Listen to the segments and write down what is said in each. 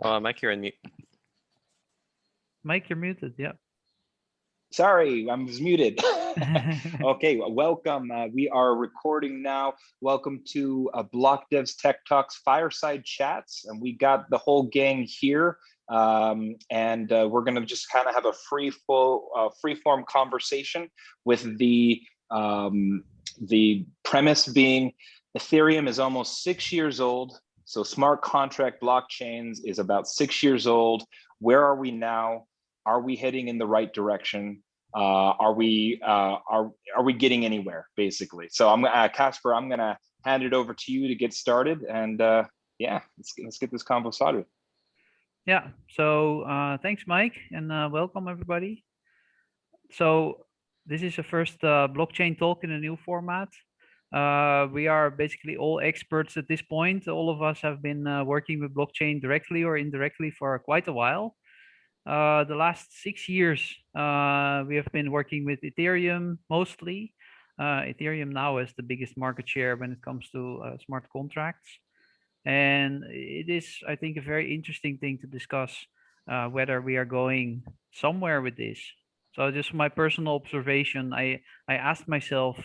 Mike, you're on mute. Mike, you're muted. Yeah. Sorry, I was muted. Okay, welcome. We are recording now. Welcome to Block Devs Tech Talks Fireside Chats, and we got the whole gang here. We're going to just kind of have a free-form conversation with the premise being Ethereum is almost 6 years old. So smart contract blockchains is about 6 years old. Where are we now? Are we heading in the right direction? Are we getting anywhere, basically? So I'm Casper, I'm gonna hand it over to you to get started, and yeah, let's get this convo started. Yeah. So thanks, Mike, and welcome everybody. So this is the first blockchain talk in a new format. We are basically all experts at this point. All of us have been working with blockchain directly or indirectly for quite a while. The last 6 years, we have been working with Ethereum mostly. Ethereum now has the biggest market share when it comes to smart contracts. And it is, I think, a very interesting thing to discuss whether we are going somewhere with this. So just my personal observation, I asked myself,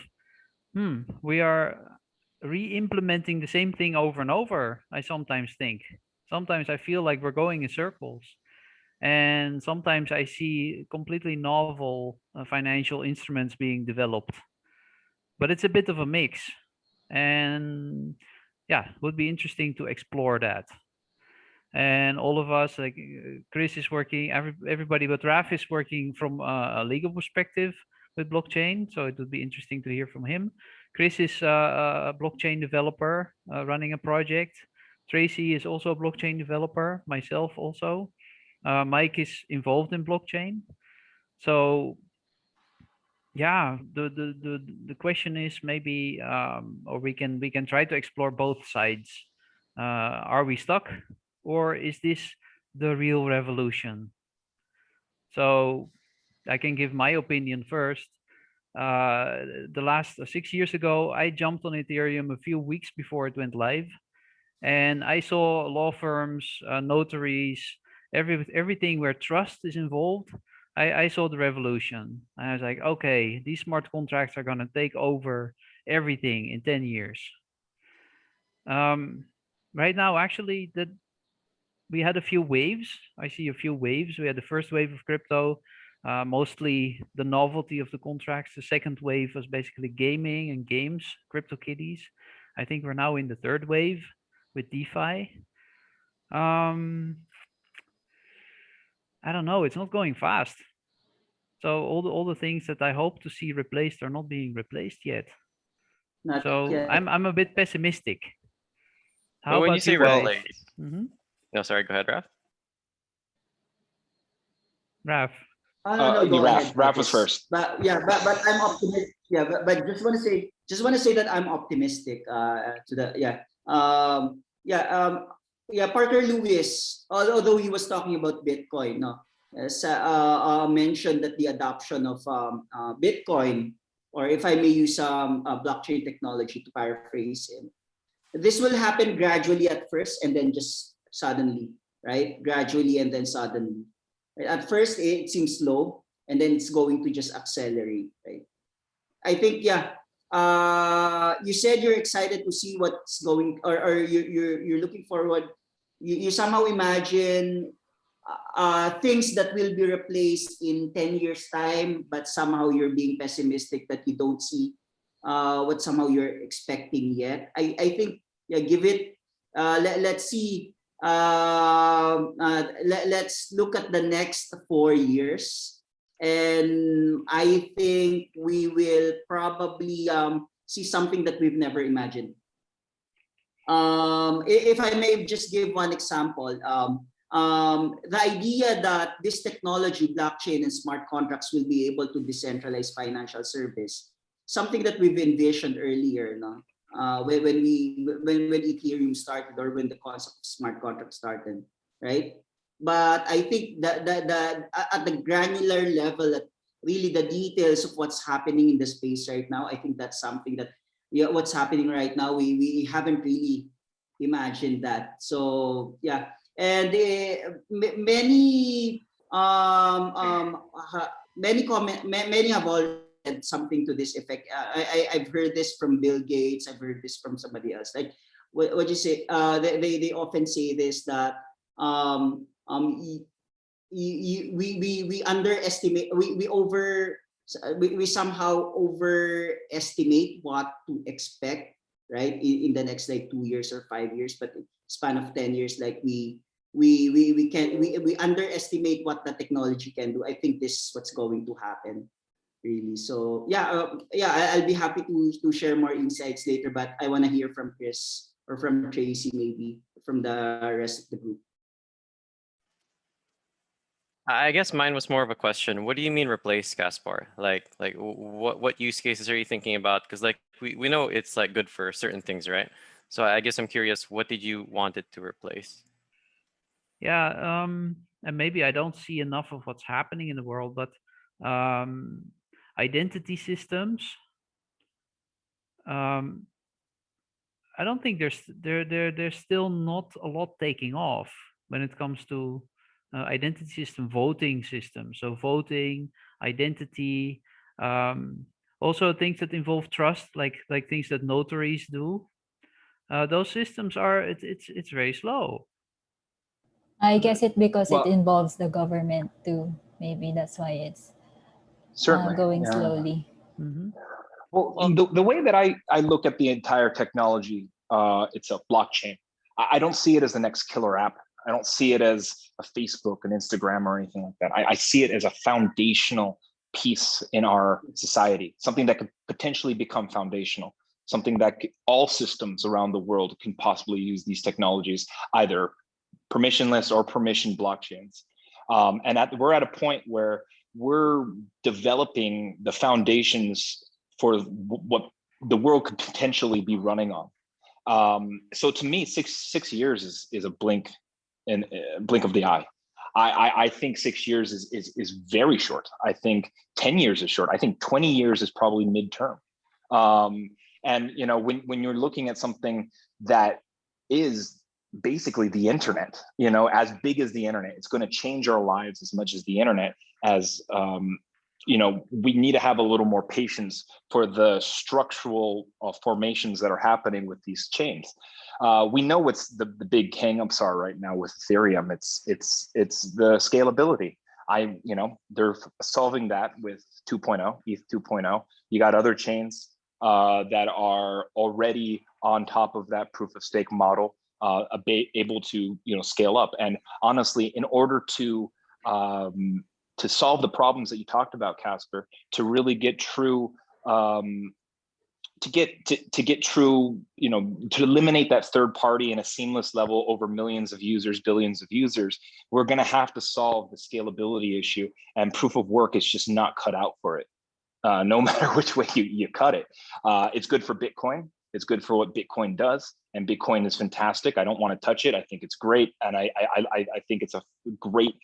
we are re-implementing the same thing over and over, I sometimes think. Sometimes I feel like we're going in circles. And sometimes I see completely novel financial instruments being developed. But it's a bit of a mix. And yeah, it would be interesting to explore that. And all of us, like Chris is working, everybody but Raf is working from a legal perspective with blockchain. So it would be interesting to hear from him. Chris is a blockchain developer running a project. Tracy is also a blockchain developer, myself also. Mike is involved in blockchain. So yeah, the question is maybe, or we can try to explore both sides. Are we stuck, or is this the real revolution? So I can give my opinion first. The last 6 years ago, I jumped on Ethereum a few weeks before it went live, and I saw law firms, notaries, everything where trust is involved. I saw the revolution. I was like, okay, these smart contracts are gonna take over everything in 10 years. Right now, actually, we had a few waves. I see a few waves. We had the first wave of crypto, mostly the novelty of the contracts. The second wave was basically gaming and games, crypto kitties. I think we're now in the third wave with DeFi. I don't know. It's not going fast. So all the things that I hope to see replaced are not being replaced yet. Not So yet. I'm a bit pessimistic. How But when about you say guys? replaced, no, sorry, go ahead, Raf. Raf. No, go Raf. ahead. Raf was first. But yeah, but I'm optimistic. Yeah, but just want to say that I'm optimistic. To the Parker Lewis, although he was talking about Bitcoin, no, mentioned that the adoption of Bitcoin, or if I may use blockchain technology to paraphrase him, this will happen gradually at first and then just suddenly, right? Gradually and then suddenly. At first, it seems slow, and then it's going to just accelerate, right? I think, yeah. You said you're excited to see what's going, or you're looking forward. You somehow imagine things that will be replaced in 10 years' time, but somehow you're being pessimistic that you don't see what somehow you're expecting yet. I think, yeah, give it. Let's see. Let's look at the next 4 years, and I think we will probably see something that we've never imagined. If I may just give one example, the idea that this technology, blockchain and smart contracts, will be able to decentralize financial service, something that we've envisioned earlier, no? When Ethereum started, or when the concept of smart contract started, right? But I think that at the granular level, at really the details of what's happening in the space right now, I think that's something that, yeah, what's happening right now, we haven't really imagined that. So yeah, and many many have already said something to this effect. I've heard this from Bill Gates. I've heard this from somebody else. Like what you say? They often say this, that we underestimate, we somehow overestimate what to expect, right, in the next like 2 years or 5 years, but span of 10 years, like we underestimate what the technology can do. I think this is what's going to happen, really. So yeah, I'll be happy to share more insights later, but I want to hear from Chris or from Tracy, maybe from the rest of the group. I guess mine was more of a question. What do you mean replace, Caspar? Like what use cases are you thinking about? Because like we know it's like good for certain things, right? So I guess I'm curious, what did you want it to replace? Yeah, and maybe I don't see enough of what's happening in the world, but identity systems. I don't think there's still not a lot taking off when it comes to identity system, voting system. So voting, identity, also things that involve trust, like things that notaries do. Those systems are it's very slow. I guess it because Well- it involves the government too. Maybe that's why it's Certainly. going yeah. slowly. Mm-hmm. Well, the way that I look at the entire technology itself, blockchain, I don't see it as the next killer app. I don't see it as a Facebook, an Instagram, or anything like that. I see it as a foundational piece in our society, something that could potentially become foundational, something that all systems around the world can possibly use these technologies, either permissionless or permission blockchains. And we're at a point where we're developing the foundations for what the world could potentially be running on. So to me, six years is a blink of the eye. I think 6 years is very short. I think 10 years is short. I think 20 years is probably midterm. And you know, when you're looking at something that is basically the internet, you know, as big as the internet, it's going to change our lives as much as the internet. As you know, we need to have a little more patience for the structural formations that are happening with these chains. We know what's the big hang-ups are right now with Ethereum. It's the scalability. You know, they're solving that with 2.0, ETH 2.0. You got other chains that are already on top of that proof of stake model, able to, you know, scale up. And honestly, in order to solve the problems that you talked about, Casper, to really get true, to get true, you know, to eliminate that third party in a seamless level over millions of users, billions of users, we're going to have to solve the scalability issue, and proof of work is just not cut out for it. No matter which way you cut it. It's good for Bitcoin. It's good for what Bitcoin does, and Bitcoin is fantastic. I don't want to touch it. I think it's great, and I think it's a great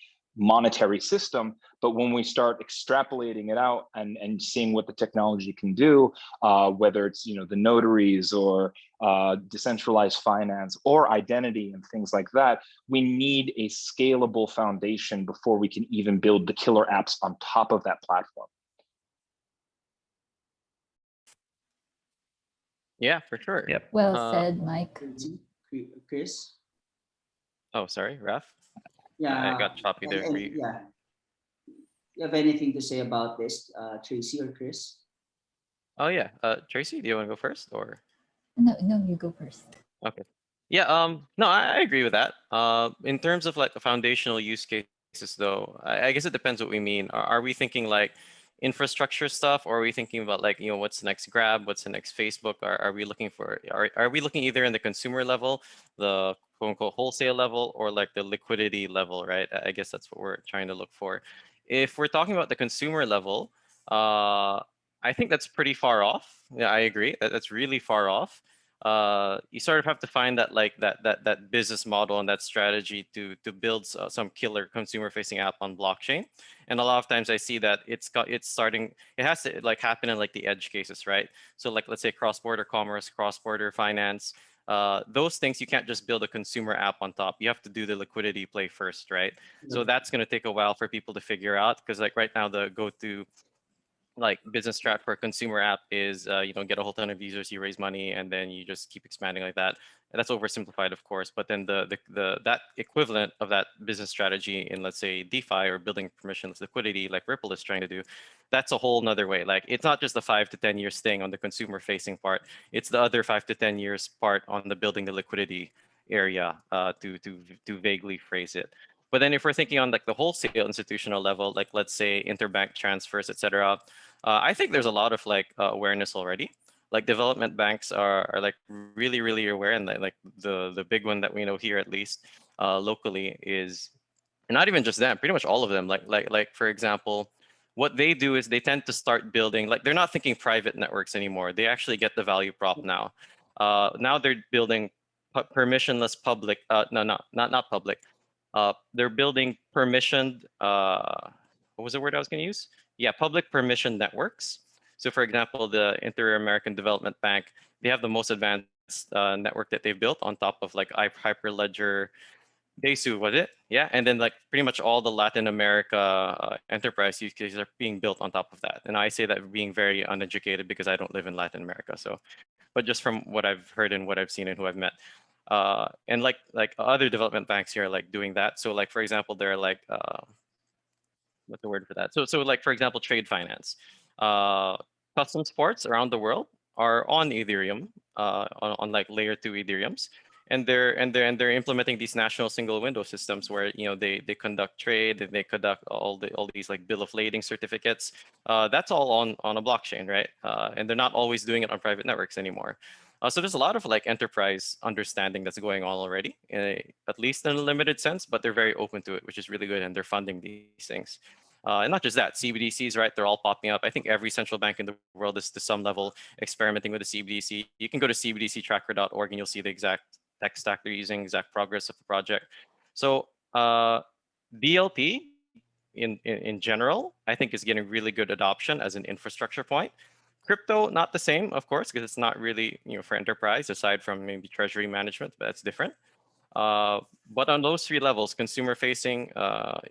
monetary system. But when we start extrapolating it out and seeing what the technology can do, whether it's, you know, the notaries or decentralized finance or identity and things like that, we need a scalable foundation before we can even build the killer apps on top of that platform. Yeah, for sure. Yep. Well said, Mike. Chris? Oh, sorry, Raf. Yeah. I got choppy there. Yeah. You have anything to say about this, Tracy or Chris? Oh yeah, Tracy, do you want to go first or? No, you go first. Okay. Yeah. No, I agree with that. In terms of like the foundational use cases, though, I guess it depends what we mean. Are we thinking like infrastructure stuff, or are we thinking about like, you know, what's the next Grab, what's the next Facebook? Are we looking for? Are we looking either in the consumer level, the quote unquote wholesale level, or like the liquidity level, right? I guess that's what we're trying to look for. If we're talking about the consumer level, I think that's pretty far off. Yeah, I agree. That's really far off. You sort of have to find that like that business model and that strategy to build some killer consumer facing app on blockchain. And a lot of times I see that it has to like happen in like the edge cases, right? So like, let's say cross-border commerce, cross-border finance, those things you can't just build a consumer app on top. You have to do the liquidity play first, right? So that's going to take a while for people to figure out, because like right now the go-to like business strat for a consumer app is you know, get a whole ton of users, you raise money, and then you just keep expanding like that. And that's oversimplified, of course, but then the that equivalent of that business strategy in, let's say, DeFi or building permissionless liquidity like Ripple is trying to do, that's a whole nother way. Like, it's not just the 5 to 10 years thing on the consumer facing part, it's the other 5 to 10 years part on the building the liquidity area, to vaguely phrase it. But then if we're thinking on like the wholesale institutional level, like let's say interbank transfers, etc., I think there's a lot of like awareness already. Like development banks are like really, really aware, and like the big one that we know here, at least locally, is not even just them, pretty much all of them. Like for example, what they do is they tend to start building, like they're not thinking private networks anymore. They actually get the value prop now. Now they're building permissionless public, no, not public. They're building permissioned, what was the word I was going to use? Yeah, public permission networks. So for example, the Inter-American Development Bank, they have the most advanced network that they've built on top of like Hyperledger, Desu, was it? Yeah, and then like pretty much all the Latin America enterprise use cases are being built on top of that. And I say that being very uneducated because I don't live in Latin America. So, but just from what I've heard and what I've seen and who I've met, and like other development banks here are like doing that. So like for example, they're like what's the word for that? So like for example, trade finance, custom sports around the world are on Ethereum, on like layer 2 Ethereums, and they're implementing these national single window systems where, you know, they conduct trade and they conduct all these like bill of lading certificates. That's all on a blockchain, right? And they're not always doing it on private networks anymore. So there's a lot of like enterprise understanding that's going on already, at least in a limited sense, but they're very open to it, which is really good, and they're funding these things. And not just that, CBDCs, right? They're all popping up. I think every central bank in the world is to some level experimenting with a CBDC. You can go to cbdctracker.org and you'll see the exact tech stack they're using, exact progress of the project. So DLT in general, I think is getting really good adoption as an infrastructure point. Crypto, not the same, of course, because it's not really, you know, for enterprise, aside from maybe treasury management, but that's different. But on those 3 levels, consumer facing,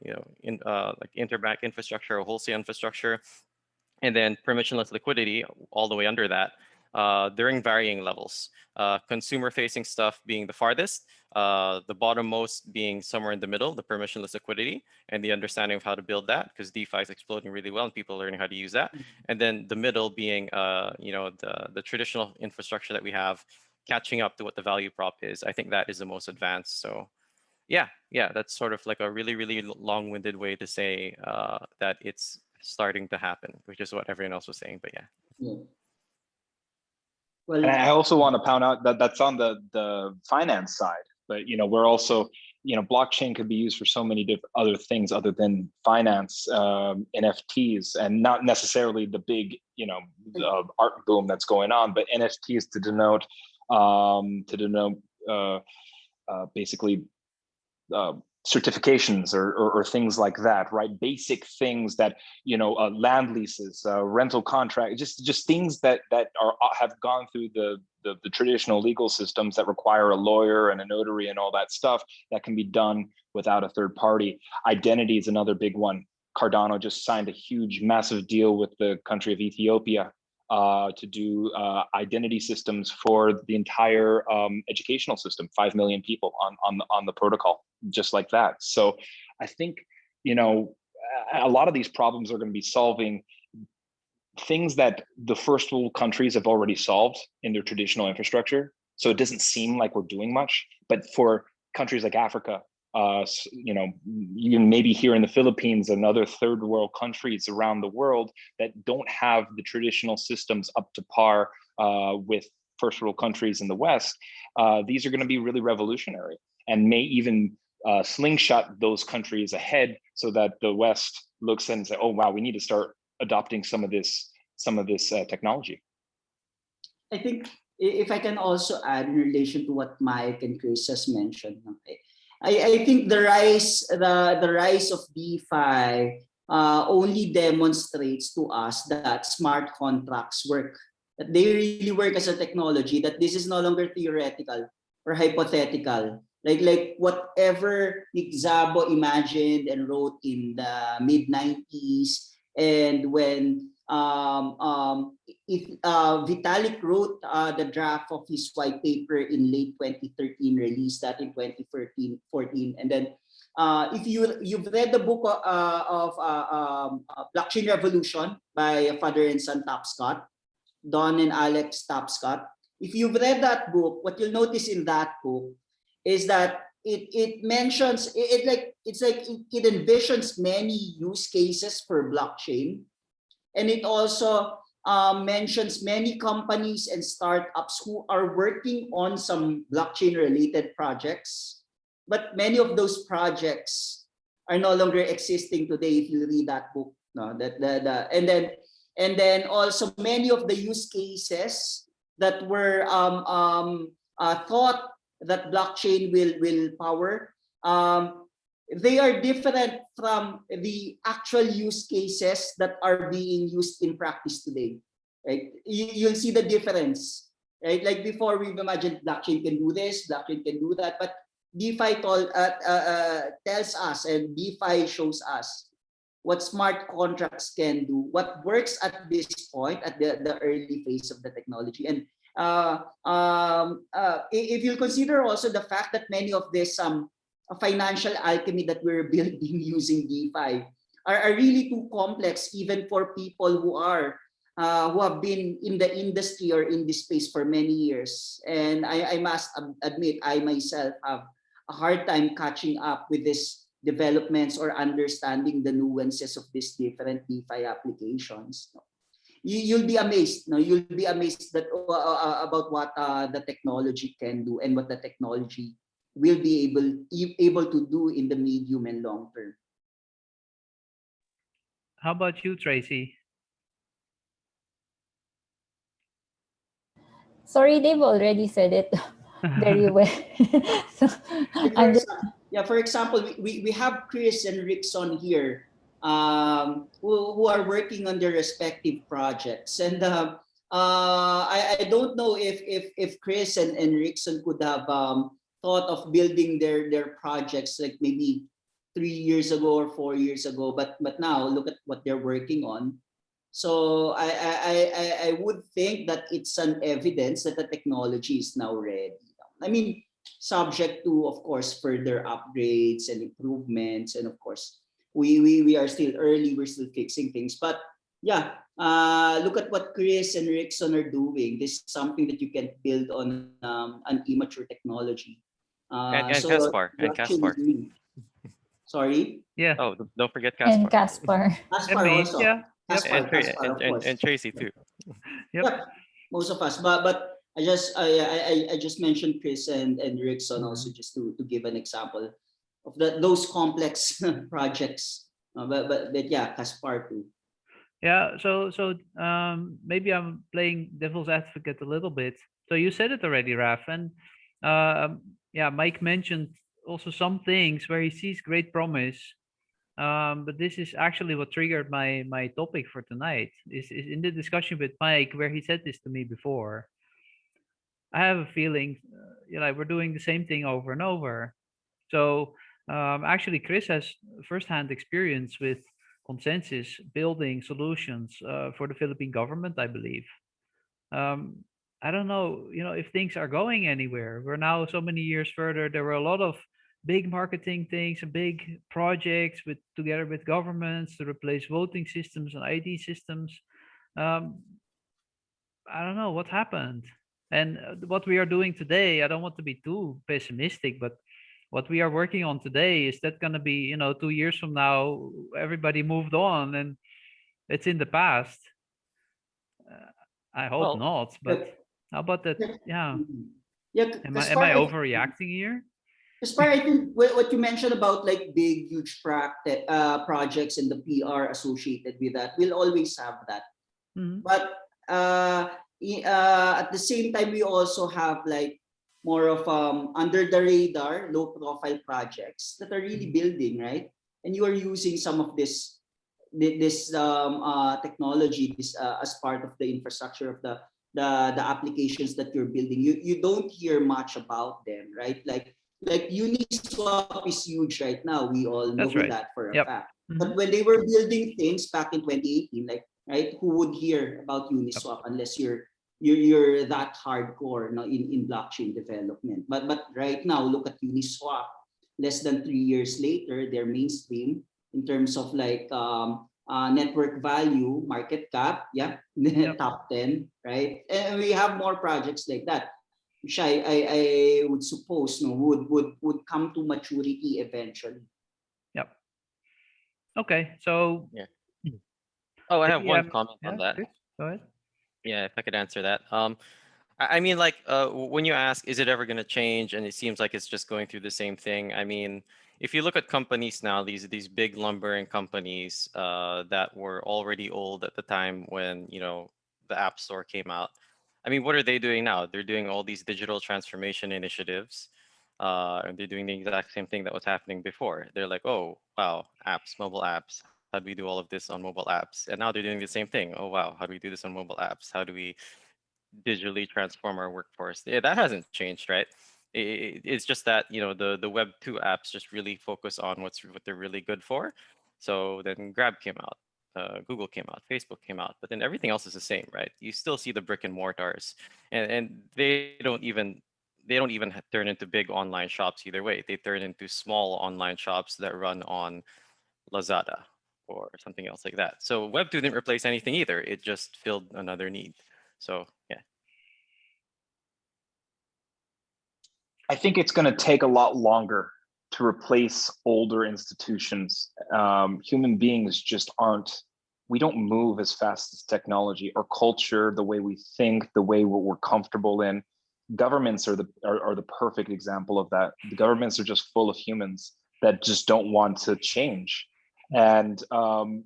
you know, like interbank infrastructure or wholesale infrastructure, and then permissionless liquidity all the way under that, they're in varying levels. Consumer facing stuff being the farthest, the bottommost being somewhere in the middle, the permissionless liquidity and the understanding of how to build that, because DeFi is exploding really well and people are learning how to use that. And then the middle being, you know, the traditional infrastructure that we have, catching up to what the value prop is. I think that is the most advanced. So yeah, that's sort of like a really, really long-winded way to say that it's starting to happen, which is what everyone else was saying. But yeah. Yeah. Well, And I also want to pound out that that's on the finance side, but, you know, we're also, you know, blockchain could be used for so many different other things other than finance, NFTs, and not necessarily the big, you know, art boom that's going on, but NFTs to denote basically certifications or things like that, right? Basic things that, you know, land leases, rental contract, just things that have gone through the traditional legal systems that require a lawyer and a notary and all that stuff that can be done without a third party. Identity is another big one. Cardano just signed a huge, massive deal with the country of Ethiopia to do identity systems for the entire educational system, 5 million people on the protocol, just like that. So I think, you know, a lot of these problems are going to be solving things that the first world countries have already solved in their traditional infrastructure. So it doesn't seem like we're doing much, but for countries like Africa, you know, even maybe here in the Philippines and other third world countries around the world that don't have the traditional systems up to par with first world countries in the West, these are going to be really revolutionary and may even slingshot those countries ahead, so that the West looks and say, oh wow, we need to start adopting some of this technology. I think if I can also add in relation to what Mike and Chris has mentioned, I think the rise of DeFi only demonstrates to us that smart contracts work that they really work as a technology, that this is no longer theoretical or hypothetical. Like whatever Nick Szabo imagined and wrote in the mid-90s, and when Vitalik wrote the draft of his white paper in late 2013, released that in 2014, and then if you've read the book of Blockchain Revolution by father and son Tapscott, Don and Alex Tapscott, if you've read that book, what you'll notice in that book is that it mentions it envisions many use cases for blockchain, and it also mentions many companies and startups who are working on some blockchain related projects, but many of those projects are no longer existing today if you read that book. No, and then also many of the use cases that were thought that blockchain will power, they are different from the actual use cases that are being used in practice today. Right? You'll see the difference. Right? Like before, we've imagined blockchain can do this, blockchain can do that, but DeFi tells us, and DeFi shows us what smart contracts can do, what works at this point, at the early phase of the technology. And if you consider also the fact that many of this financial alchemy that we're building using DeFi are really too complex, even for people who have been in the industry or in this space for many years. And I must admit, I myself have a hard time catching up with these developments or understanding the nuances of these different DeFi applications. You'll be amazed. No, you'll be amazed that about what the technology can do and what the technology will be able to do in the medium and long term. How about you, Tracy? Sorry, they've already said it very well. So I'm just For example, we have Chris and Rickson here, who are working on their respective projects, and I don't know if Chris and Rickson could have thought of building their projects like maybe 3 years ago or 4 years ago, but now look at what they're working on. So I would think that it's an evidence that the technology is now ready. I mean, subject to, of course, further upgrades and improvements, and of course, we are still early, we're still fixing things. But yeah, look at what Chris and Rickson are doing. This is something that you can build on an immature technology. And so Caspar. And blockchain Caspar. is really- Sorry? Yeah. Oh, don't forget and Caspar. Caspar. Caspar me, also. yeah. Caspar, of course. And Tracy too. Yep. Most of us. But I just mentioned Chris and Rickson also, just to give an example of those complex projects. But yeah, Caspar too. Yeah, so maybe I'm playing devil's advocate a little bit. So you said it already, Raf, and yeah, Mike mentioned also some things where he sees great promise. But this is actually what triggered my topic for tonight. Is in the discussion with Mike where he said this to me before. I have a feeling, we're doing the same thing over and over. So actually, Chris has firsthand experience with consensus building solutions for the Philippine government, I believe. I don't know, if things are going anywhere. We're now so many years further. There were a lot of big marketing things and big projects together with governments to replace voting systems and ID systems. I don't know what happened. And what we are doing today, I don't want to be too pessimistic, but what we are working on today, is that going to be 2 years from now, everybody moved on and it's in the past? I hope not, but how about that? Yeah. Am I overreacting here? Caspar, I think what you mentioned about like big, huge projects and the PR associated with that, we'll always have that. Mhm. But at the same time, we also have like more of under the radar, low profile projects that are really building, right? And you are using some of this technology as part of the infrastructure of the the applications that you're building, you don't hear much about them, right? Like Uniswap is huge right now. We all know That's right. that for a Yep. fact. But when they were building things back in 2018, like, right, who would hear about Uniswap unless you're that hardcore, in blockchain development? But right now, look at Uniswap. Less than 3 years later, they're mainstream in terms of like network value, market cap, top 10, right? And we have more projects like that, which I would suppose would come to maturity eventually. Yep. Okay, so Yeah. Oh, I have maybe, one comment on yeah, that. Chris, go ahead. Yeah, if I could answer that. I mean, like, when you ask, is it ever going to change? And it seems like it's just going through the same thing. I mean, if you look at companies now, these big lumbering companies that were already old at the time when, you know, the App Store came out. I mean, what are they doing now? They're doing all these digital transformation initiatives. And they're doing the exact same thing that was happening before. They're like, oh, wow, apps, mobile apps. How do we do all of this on mobile apps? And now they're doing the same thing. Oh, wow, how do we do this on mobile apps? How do we digitally transform our workforce? Yeah, that hasn't changed, right? It's just that, you know, the Web 2 apps just really focus on what they're really good for. So then Grab came out, Google came out, Facebook came out, but then everything else is the same, right? You still see the brick and mortars, and they don't even turn into big online shops either way. They turn into small online shops that run on Lazada or something else like that. So Web 2 didn't replace anything either. It just filled another need. So yeah. I think it's going to take a lot longer to replace older institutions. Human beings just aren't, we don't move as fast as technology or culture, the way we think, the way we're comfortable in. Governments are the perfect example of that. The governments are just full of humans that just don't want to change. And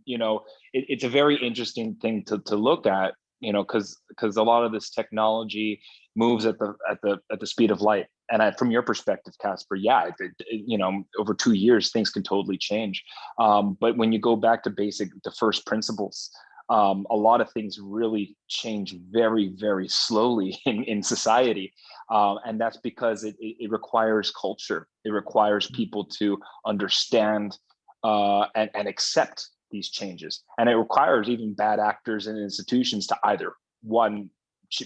you know, it's a very interesting thing to look at, you know, because a lot of this technology moves at the speed of light. And from your perspective, Casper, yeah, you know, over 2 years things can totally change. But when you go back to the first principles, a lot of things really change very, very slowly in society. And that's because it requires culture. It requires people to understand and accept these changes. And it requires even bad actors and institutions to either, one,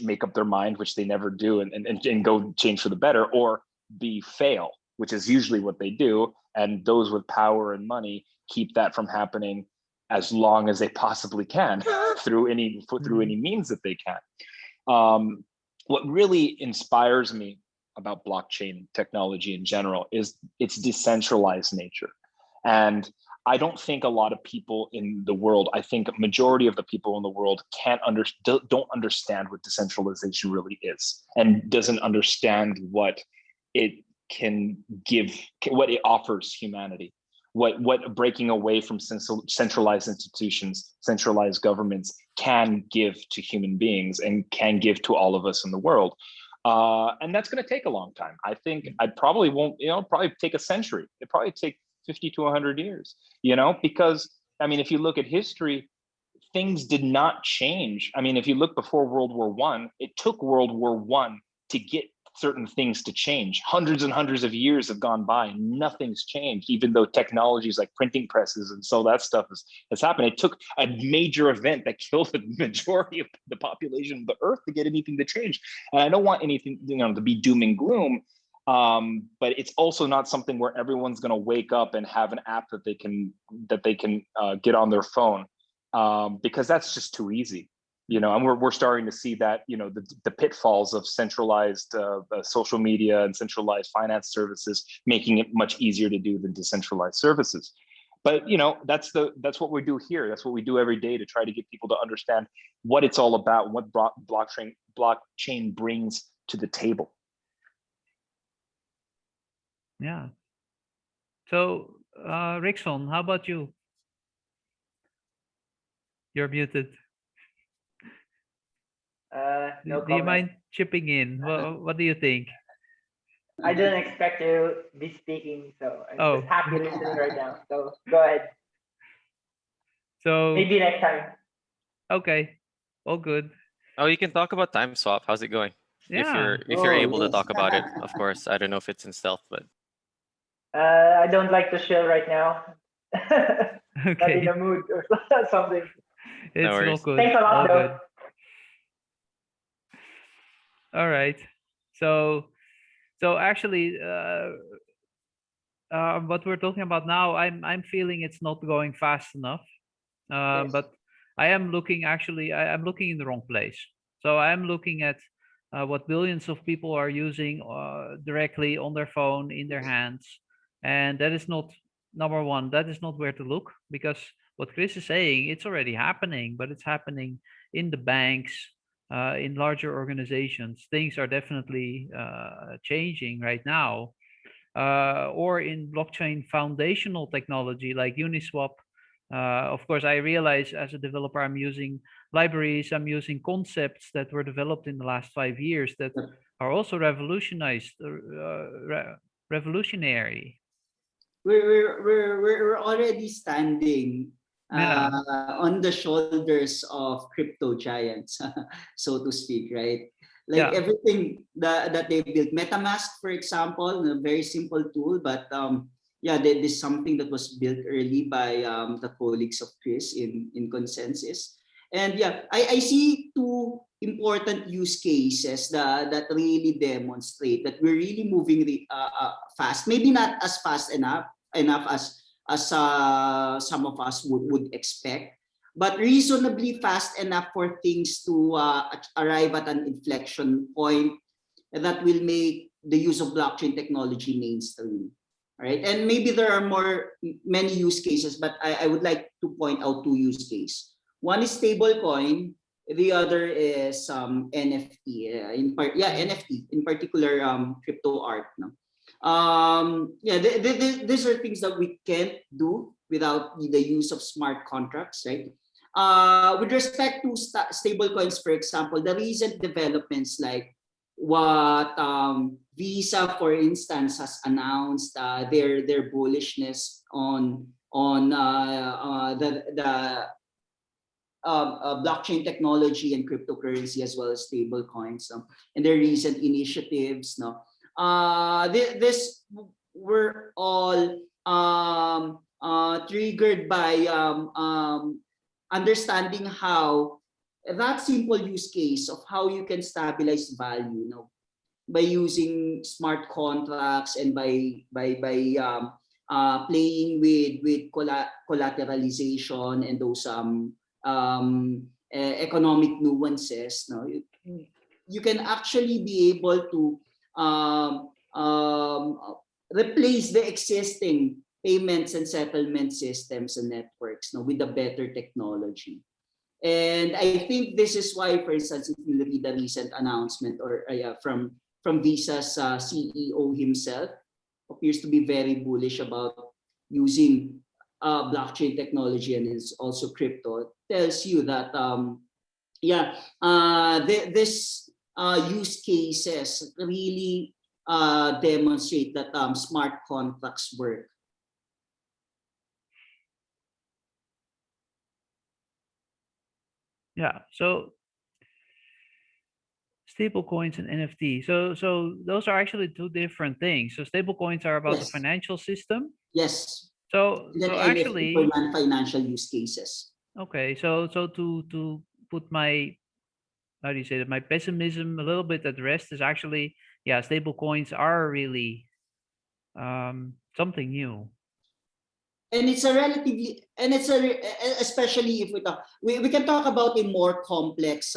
make up their mind, which they never do, and go change for the better, or B, fail, which is usually what they do. And those with power and money keep that from happening as long as they possibly can through any means that they can. What really inspires me about blockchain technology in general is its decentralized nature. And I don't think a lot of people in the world, I think a majority of the people in the world don't understand what decentralization really is, and doesn't understand what it can give, what it offers humanity, what breaking away from centralized institutions, centralized governments can give to human beings and can give to all of us in the world. And that's going to take a long time. I think I probably won't, you know, probably take a century. It probably take 50 to 100 years, you know, because I mean, if you look at history, things did not change. I mean, if you look before World War I, it took World War I to get certain things to change. Hundreds and hundreds of years have gone by and nothing's changed, even though technologies like printing presses and so that stuff has happened. It took a major event that killed the majority of the population of the earth to get anything to change. And I don't want anything, you know, to be doom and gloom. But it's also not something where everyone's going to wake up and have an app that they can get on their phone, because that's just too easy, you know. And we're starting to see that, you know, the pitfalls of centralized social media and centralized finance services, making it much easier to do than decentralized services. But you know, that's what we do here. That's what we do every day to try to get people to understand what it's all about, what blockchain brings to the table. Yeah. So, Rickson, how about you? You're muted. No Do you comment. mind chipping in? What do you think? I didn't expect to be speaking, so I'm Oh. just happy listening right now. So go ahead. So Maybe next time. okay, all good. Oh, you can talk about time swap. How's it going? Yeah. If you're Oh, able to yes. talk about it, of course. I don't know if it's in stealth, but I don't like to share right now. Not in Okay. the mood or something. no It's all worries. good. Thanks a All lot, though. good. All right. So actually, what we're talking about now, I'm feeling it's not going fast enough. Yes. But I am looking actually, I'm looking in the wrong place. So I'm looking at what billions of people are using directly on their phone in their hands, and that is not number one. That is not where to look, because what Chris is saying, it's already happening, but it's happening in the banks, in larger organizations. Things are definitely changing right now, or in blockchain foundational technology like Uniswap. Of course, I realize as a developer, I'm using libraries, I'm using concepts that were developed in the last 5 years that Yep. are also revolutionary. We're already standing Yeah, on the shoulders of crypto giants, so to speak, right? Like yeah, everything that they built. MetaMask, for example, a very simple tool, but yeah, that is something that was built early by the colleagues of Chris in Consensus. And yeah, I see two important use cases that really demonstrate that we're really moving fast. Maybe not as fast enough as some of us would expect, but reasonably fast enough for things to arrive at an inflection point that will make the use of blockchain technology mainstream. Right, and maybe there are many use cases, but I would like to point out two use cases. One is stablecoin, the other is NFT. NFT in particular, crypto art. No? Yeah, these are things that we can't do without the use of smart contracts, right? With respect to stable coins, for example, the recent developments like what Visa, for instance, has announced their bullishness on blockchain technology and cryptocurrency as well as stable coins, and their recent initiatives. No, this were all triggered by understanding how that simple use case of how you can stabilize value, by using smart contracts and by playing with collateralization and those economic nuances. No, you can actually be able to um, um, replace the existing payments and settlement systems and networks, with a better technology. And I think this is why, for instance, if you read the recent announcement from Visa's CEO himself, appears to be very bullish about using blockchain technology, and is also crypto. It tells you that this use cases really demonstrate that smart contracts work. yeah. So stable coins and NFT. So those are actually two different things. So stable coins are about the Yes. financial system. Yes. So And then NFT for actually, non-financial use cases. okay. So to put my, how do you say that, my pessimism a little bit at rest, is actually, yeah, stable coins are really something new. And it's a relatively, and it's especially if we can talk about a more complex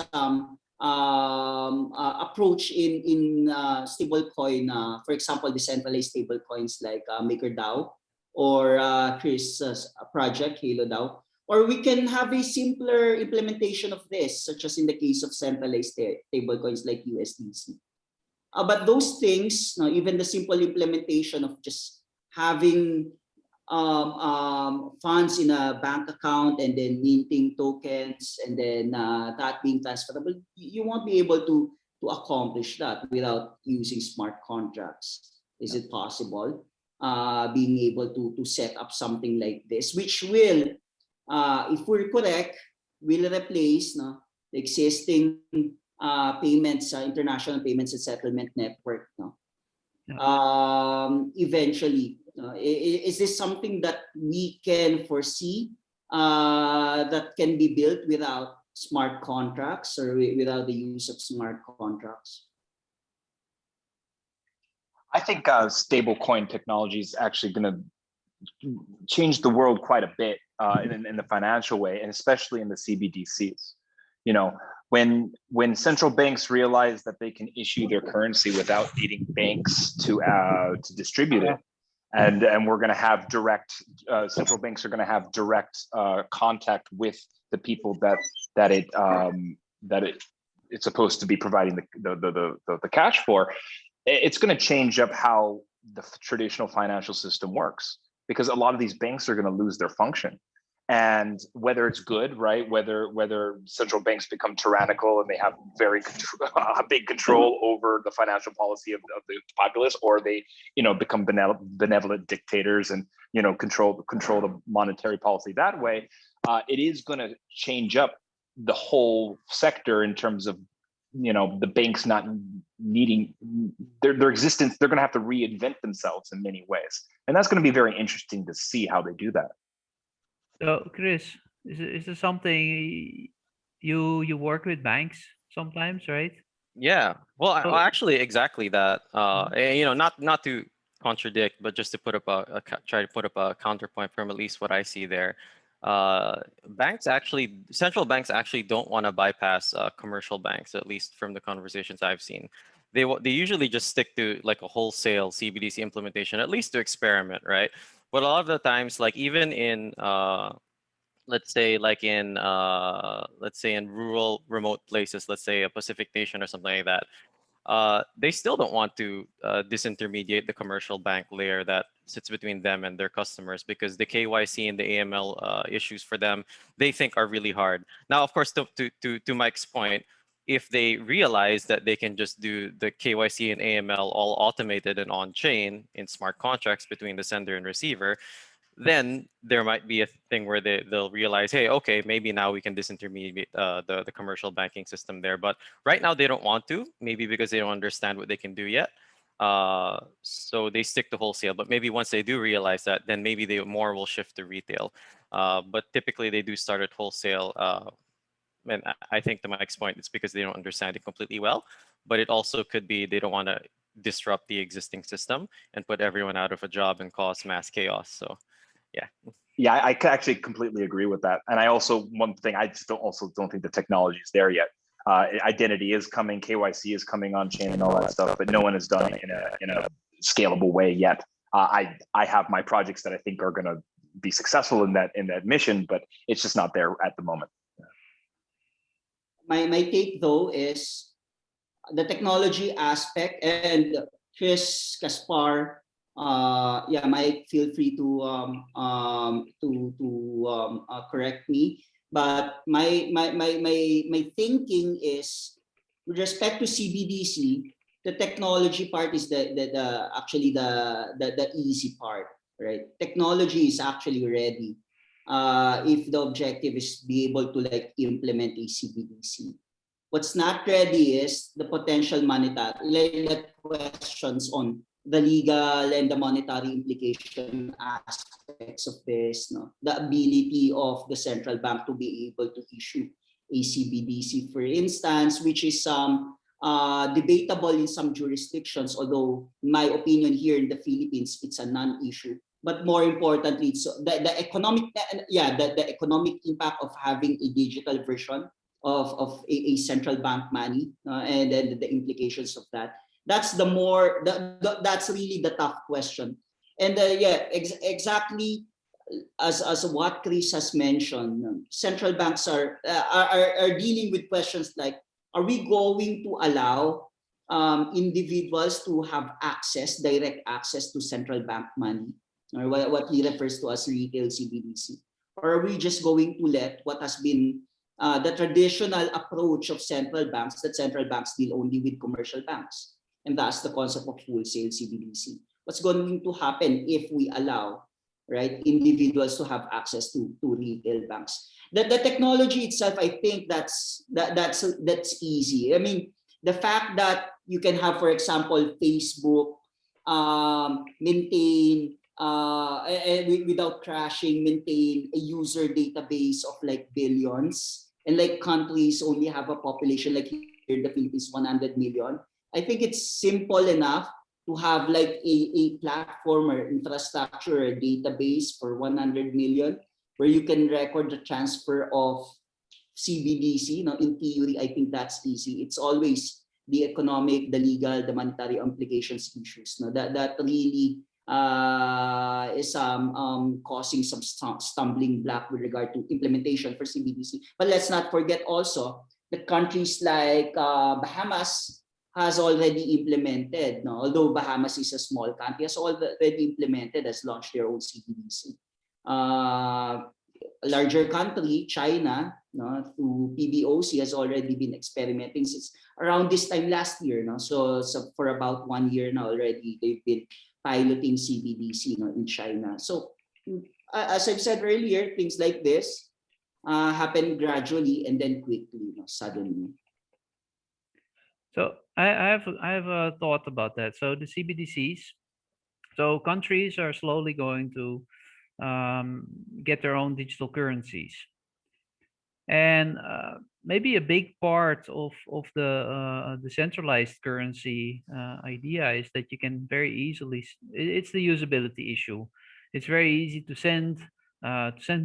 approach in stablecoin. For example, decentralized stablecoins like MakerDAO or Chris' project HaloDAO. Or we can have a simpler implementation of this, such as in the case of centralized stablecoins like USDC. But those things, even the simple implementation of just having funds in a bank account and then minting tokens and then that being transferable, you won't be able to accomplish that without using smart contracts. Is it possible? Being able to set up something like this, which will, if we're correct, will replace the existing payments, international payments and settlement network. No? Eventually, is this something that we can foresee that can be built without smart contracts or without the use of smart contracts? I think stablecoin technology is actually going to change the world quite a bit in the financial way, and especially in the CBDCs. You know, when central banks realize that they can issue their currency without needing banks to distribute it, and we're going to have direct central banks are going to have direct contact with the people that it's supposed to be providing the cash for. It's going to change up how the traditional financial system works, because a lot of these banks are going to lose their function. And whether it's good, right? Whether central banks become tyrannical and they have very big control over the financial policy of the populace, or they, become benevolent dictators and, control the monetary policy that way, it is going to change up the whole sector in terms of, the banks not needing their existence. They're going to have to reinvent themselves in many ways, and that's going to be very interesting to see how they do that. So, Chris, is this something you work with banks sometimes, right? Yeah. Well, actually, exactly that. Not to contradict, but just to put up try to put up a counterpoint from at least what I see there. Central banks actually don't want to bypass commercial banks, at least from the conversations I've seen. They usually just stick to like a wholesale CBDC implementation, at least to experiment, right? But a lot of the times, like even in let's say in rural remote places, let's say a Pacific nation or something like that, they still don't want to disintermediate the commercial bank layer that sits between them and their customers, because the KYC and the AML issues for them, they think are really hard. Now, of course, to Mike's point, if they realize that they can just do the KYC and AML all automated and on-chain in smart contracts between the sender and receiver, then there might be a thing where they'll realize, hey, okay, maybe now we can disintermediate the commercial banking system there. But right now they don't want to, maybe because they don't understand what they can do yet. So they stick to wholesale. But maybe once they do realize that, then maybe they more will shift to retail. But typically they do start at wholesale. And I think to Mike's point, it's because they don't understand it completely well. But it also could be they don't want to disrupt the existing system and put everyone out of a job and cause mass chaos. So yeah, I actually completely agree with that. And I also, one thing, I just don't think the technology is there yet. Identity is coming, KYC is coming on chain and all that stuff, but no one has done it in a scalable way yet. I have my projects that I think are going to be successful in that mission, but it's just not there at the moment. My take though is the technology aspect, and Chris, Kaspar, Mike, feel free to correct me. But my thinking is, with respect to CBDC, the technology part is actually the easy part, right? Technology is actually ready. If the objective is be able to implement a CBDC. What's not ready is the potential monetary questions on the legal and the monetary implication aspects of this, the ability of the central bank to be able to issue a CBDC, for instance, which is debatable in some jurisdictions, although in my opinion here in the Philippines, it's a non-issue. But more importantly, it's the economic impact of having a digital version of a central bank money and then the implications of that. That's that's really the tough question. And exactly as what Chris has mentioned, central banks are dealing with questions like, are we going to allow individuals to have direct access to central bank money, or what he refers to as retail CBDC? Or are we just going to let what has been the traditional approach of central banks, that central banks deal only with commercial banks, and that's the concept of wholesale CBDC? What's going to happen if we allow right? Individuals to have access to retail banks. The technology itself, I think that's easy. I mean, the fact that you can have, for example, Facebook maintain without crashing, maintain a user database of like billions, and like countries only have a population like here, the Philippines, 100 million. I think it's simple enough to have like a platform or infrastructure or database for 100 million where you can record the transfer of CBDC. Now, in theory, I think that's easy. It's always the economic, the legal, the monetary implications issues. No, that really is causing some stumbling block with regard to implementation for CBDC. But let's not forget also that countries like Bahamas has already implemented. No, although Bahamas is a small country, has already implemented, has launched their own CBDC. A larger country, China, no, through PBOC has already been experimenting since around this time last year. No? So for about 1 year now already, they've been piloting CBDC, no, in China. So as I've said earlier, things like this happen gradually and then quickly, no, suddenly. So I have a thought about that. So the CBDCs, so countries are slowly going to get their own digital currencies, and maybe a big part of the decentralized currency idea is that you can very easily. It's the usability issue. It's very easy to send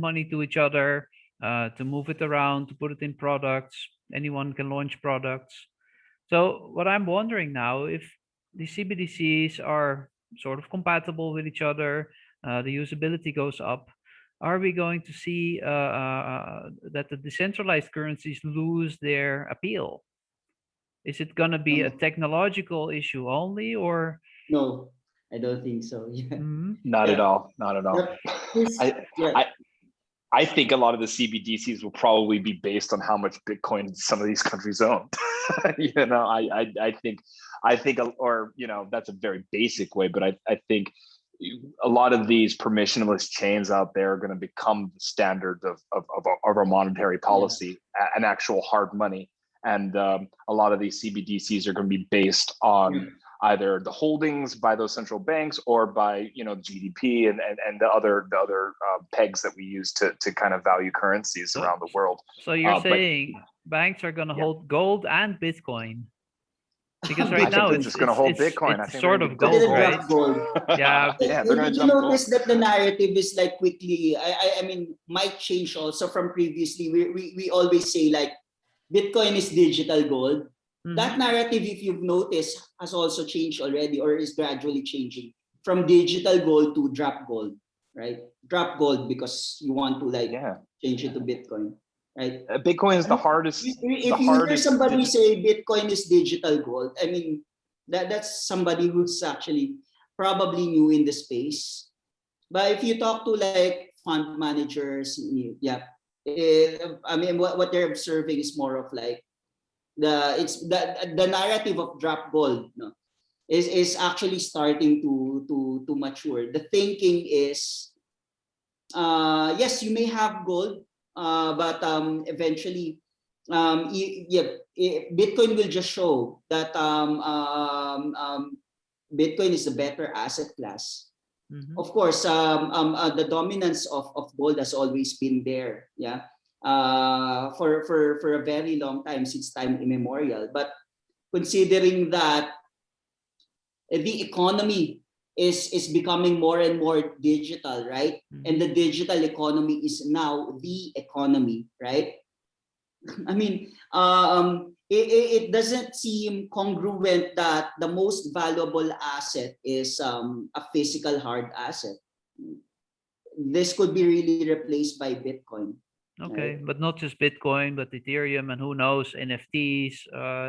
money to each other, to move it around, to put it in products. Anyone can launch products. So what I'm wondering now, if the CBDCs are sort of compatible with each other, the usability goes up, are we going to see that the decentralized currencies lose their appeal? Is it going to be a technological issue only, or? No, I don't think so. Yeah. Not at all. Not at all. I think a lot of the CBDCs will probably be based on how much Bitcoin some of these countries own. You know, I think, or, you know, that's a very basic way, but I think a lot of these permissionless chains out there are going to become the standard of our monetary policy, and actual hard money. And a lot of these CBDCs are going to be based on either the holdings by those central banks or by, you know, GDP and the other pegs that we use to kind of value currencies around the world. So you're saying banks are going to hold gold and Bitcoin? Because right now it's just going to hold Bitcoin. It's sort of gold, right? Gold. Yeah. Yeah, they're going to you notice that the narrative is like quickly, I mean, might change also from previously. We always say like Bitcoin is digital gold. That narrative, if you've noticed, has also changed already, or is gradually changing from digital gold to drop gold, right? Drop gold because you want to like change it to Bitcoin, right? Bitcoin is the hardest. If you hear somebody say Bitcoin is digital gold, I mean, that's somebody who's actually probably new in the space. But if you talk to like fund managers, I mean, what they're observing is more of like the narrative of drop gold, no, is actually starting to mature. The thinking is, yes, you may have gold, but eventually, Bitcoin will just show that Bitcoin is a better asset class. Of course, the dominance of gold has always been there, for a very long time, since time immemorial. But considering that the economy is becoming more and more digital, right? And the digital economy is now the economy, right? I mean, it doesn't seem congruent that the most valuable asset is a physical hard asset. This could be really replaced by Bitcoin. Okay, but not just Bitcoin, but Ethereum, and who knows, NFTs,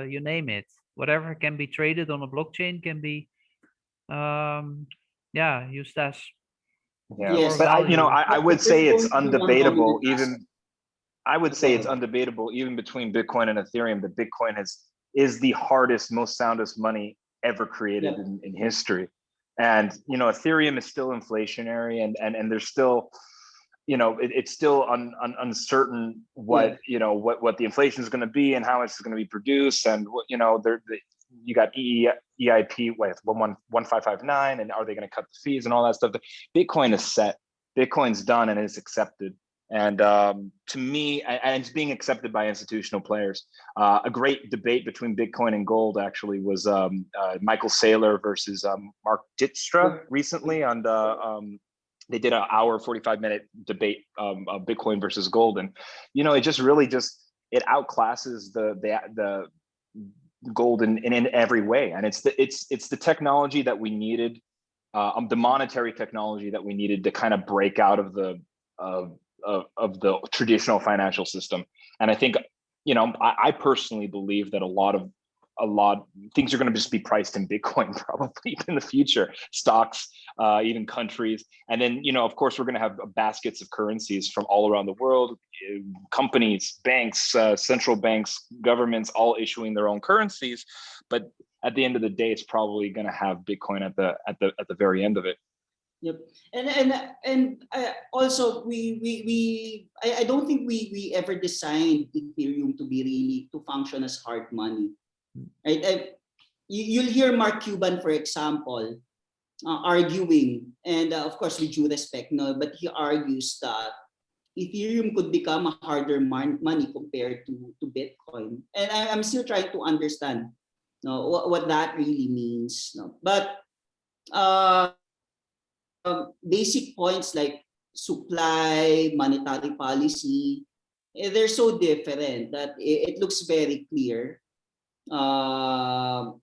you name it. Whatever can be traded on a blockchain can be, used as. Yes, but I would say it's undebatable. I would say it's undebatable even between Bitcoin and Ethereum that Bitcoin is the hardest, most soundest money ever created in history. And Ethereum is still inflationary, and there's still, it's still uncertain what what the inflation is going to be and how it's going to be produced, and what you got EIP with 11559, and are they going to cut the fees and all that stuff. Bitcoin is set. Bitcoin's done and it's accepted. And to me, and it's being accepted by institutional players. A great debate between Bitcoin and gold actually was Michael Saylor versus Mark Dijkstra recently on the. They did an hour 45-minute debate of Bitcoin versus gold, and it just really it outclasses the gold in every way, and it's the technology that we needed, the monetary technology that we needed to kind of break out of the traditional financial system. And I think I personally believe that a lot things are going to just be priced in Bitcoin probably in the future, stocks, even countries. And then, of course, we're going to have baskets of currencies from all around the world, companies, banks, central banks, governments, all issuing their own currencies. But at the end of the day, it's probably going to have Bitcoin at the very end of it. Yep. And also I don't think we ever designed Ethereum to function as hard money. Right? You'll hear Mark Cuban, for example, arguing, and of course with due respect, but he argues that Ethereum could become a harder money compared to Bitcoin, and I'm still trying to understand what that really means. But basic points like supply, monetary policy, they're so different that it looks very clear that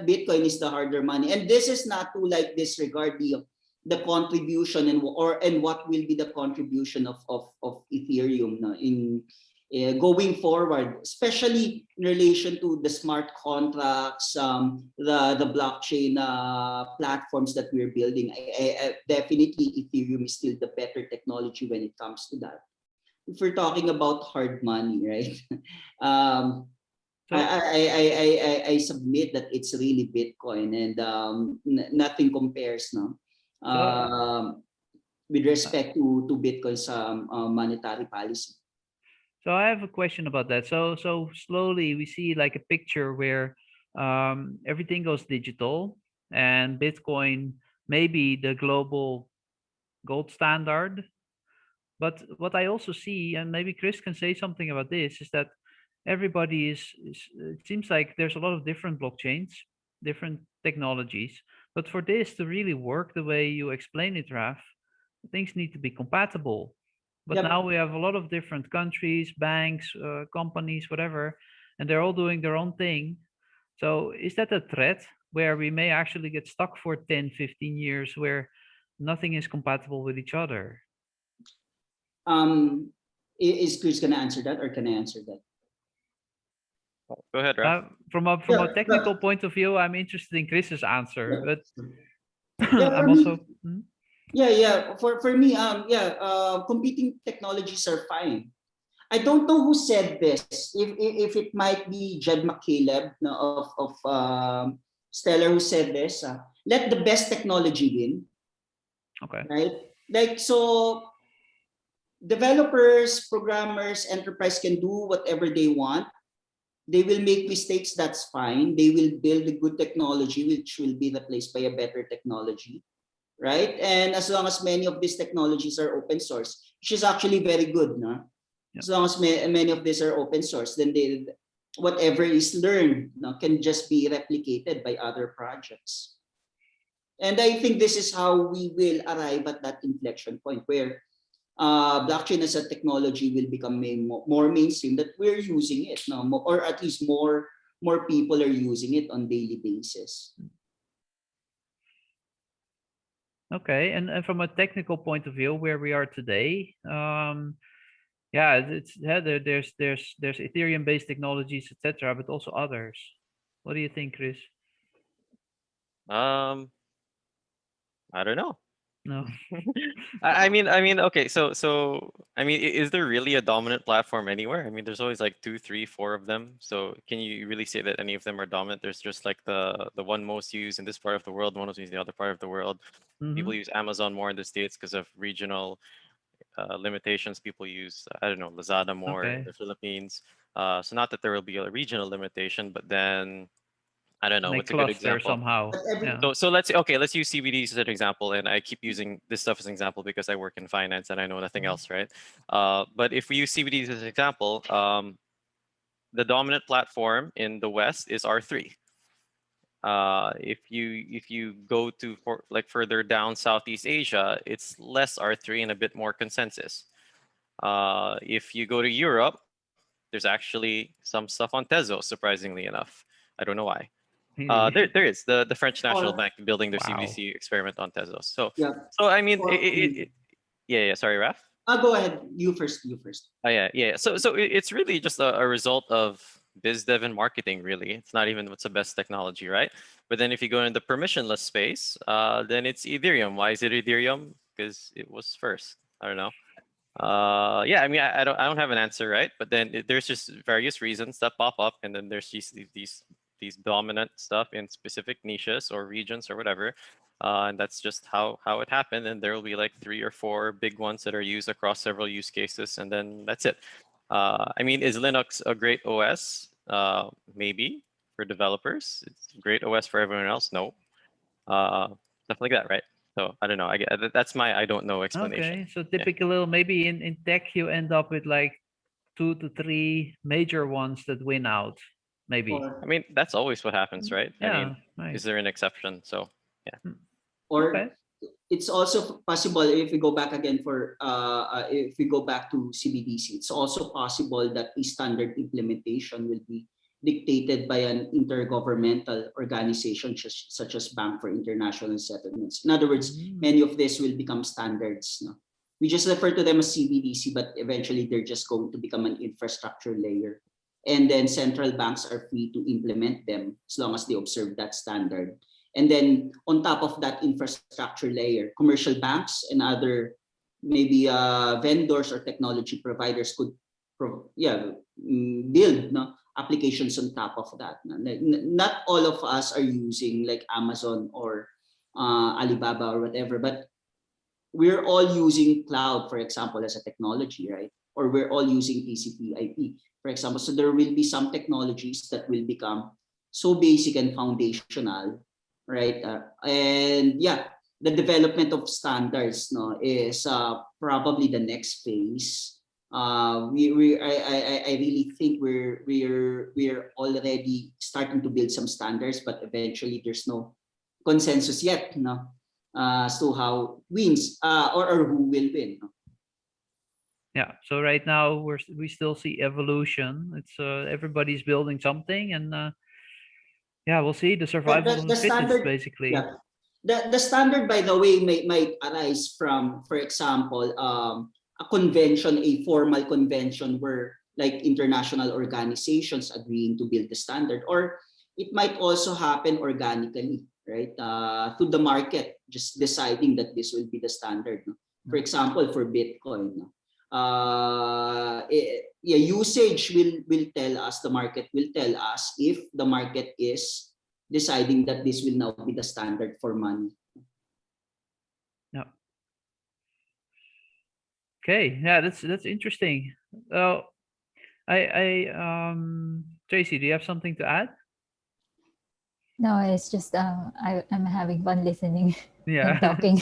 Bitcoin is the harder money. And this is not to disregard the contribution and what will be the contribution of Ethereum in going forward, especially in relation to the smart contracts, the blockchain platforms that we're building. Definitely Ethereum is still the better technology when it comes to that. If we're talking about hard money, right? I submit that it's really Bitcoin, and nothing compares with respect to Bitcoin's monetary policy. So I have a question about that. So slowly we see like a picture where everything goes digital, and Bitcoin may be the global gold standard. But what I also see, and maybe Chris can say something about this, is that everybody is it seems like there's a lot of different blockchains, different technologies. But for this to really work the way you explain it, Raf, things need to be compatible. But Yep. now we have a lot of different countries, banks, companies, whatever, and they're all doing their own thing. So is that a threat where we may actually get stuck for 10, 15 years where nothing is compatible with each other? Is Chris going to answer that, or can I answer that? Go ahead, Raf. From a technical point of view, I'm interested in Chris's answer, but Yeah, I'm also. For me, competing technologies are fine. I don't know who said this. If it might be Jed McCaleb of Stellar who said this. Let the best technology win. Okay. Right? So developers, programmers, enterprise can do whatever they want. They will make mistakes, that's fine. They will build a good technology which will be replaced by a better technology. Right? And as long as many of these technologies are open source, which is actually very good, no? As long as many of these are open source, then whatever is learned can just be replicated by other projects. And I think this is how we will arrive at that inflection point where blockchain as a technology will become more mainstream, that we're using it now, or at least more people are using it on daily basis. Okay, and from a technical point of view, where we are today, there's Ethereum-based technologies, etc., but also others. What do you think, Chris? I don't know. No. Okay. So, is there really a dominant platform anywhere? I mean, there's always like 2, 3, 4 of them. So, can you really say that any of them are dominant? There's just like the one most used in this part of the world, one most used in the other part of the world. People Mhm. use Amazon more in the States because of regional limitations. People use, I don't know, Lazada more in Okay. the Philippines. So, not that there will be a regional limitation, but then I don't know. They What's a good cluster example? somehow. But every Yeah. So let's use CBDs as an example, and I keep using this stuff as an example because I work in finance and I know nothing else, right? But if we use CBDs as an example, the dominant platform in the West is R3. If you go to like further down Southeast Asia, it's less R3 and a bit more consensus. If you go to Europe, there's actually some stuff on Tezos, surprisingly enough. I don't know why. There is the French National or Bank building their Wow. CBDC experiment on Tezos. So, yeah, I mean, or yeah. Sorry, Raf. go ahead. You first. You first. Oh yeah. So it's really just a result of biz dev and marketing. Really, it's not even what's the best technology, right? But then if you go in the permissionless space, then it's Ethereum. Why is it Ethereum? Because it was first. I don't know. Yeah. I mean, I don't have an answer, right? But then there's just various reasons that pop up, and then there's these dominant stuff in specific niches or regions or whatever. And that's just how it happened. And there will be like 3 or 4 big ones that are used across several use cases, and then that's it. I mean, is Linux a great OS? Maybe for developers. It's a great OS for everyone else. No. Stuff like that, right? So I don't know. That's my I don't know explanation. Okay. So Yeah. typical, maybe in tech you end up with like 2 to 3 major ones that win out. Maybe. I mean, that's always what happens, right? I mean, Yeah. Right. is there an exception? So yeah. Or Okay. it's also possible if we go back again if we go back to CBDC, it's also possible that the standard implementation will be dictated by an intergovernmental organization such as Bank for International Settlements. In other words, many of this will become standards. No? We just refer to them as CBDC, but eventually they're just going to become an infrastructure layer. And then central banks are free to implement them as long as they observe that standard. And then on top of that infrastructure layer, commercial banks and other maybe vendors or technology providers could build applications on top of that. Not all of us are using like Amazon or Alibaba or whatever, but we're all using cloud, for example, as a technology, right? Or we're all using TCP/IP, for example. So there will be some technologies that will become so basic and foundational, right? And yeah, the development of standards, no, is probably the next phase. I really think we're already starting to build some standards, but eventually there's no consensus yet, no, as to how wins or who will win. No? Yeah. So right now we still see evolution. It's everybody's building something, and yeah, we'll see the survival of The the fittest, standard, basically. yeah. The standard, by the way, might arise from, for example, a convention, a formal convention where like international organizations agreeing to build the standard, or it might also happen organically, right? To the market, just deciding that this will be the standard. No? For example, for Bitcoin, no? Yeah, usage will tell us, the market will tell us if the market is deciding that this will now be the standard for money. Yeah. Okay. Yeah, that's interesting. Tracy, do you have something to add? No, it's just I'm having fun listening Yeah. and talking.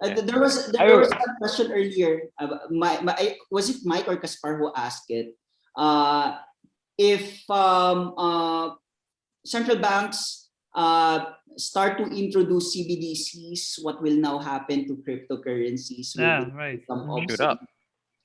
There was a question earlier. Was it Mike or Kaspar who asked it? If central banks start to introduce CBDCs, what will now happen to cryptocurrencies? Will Yeah, they right. become Shoot obsolete? up.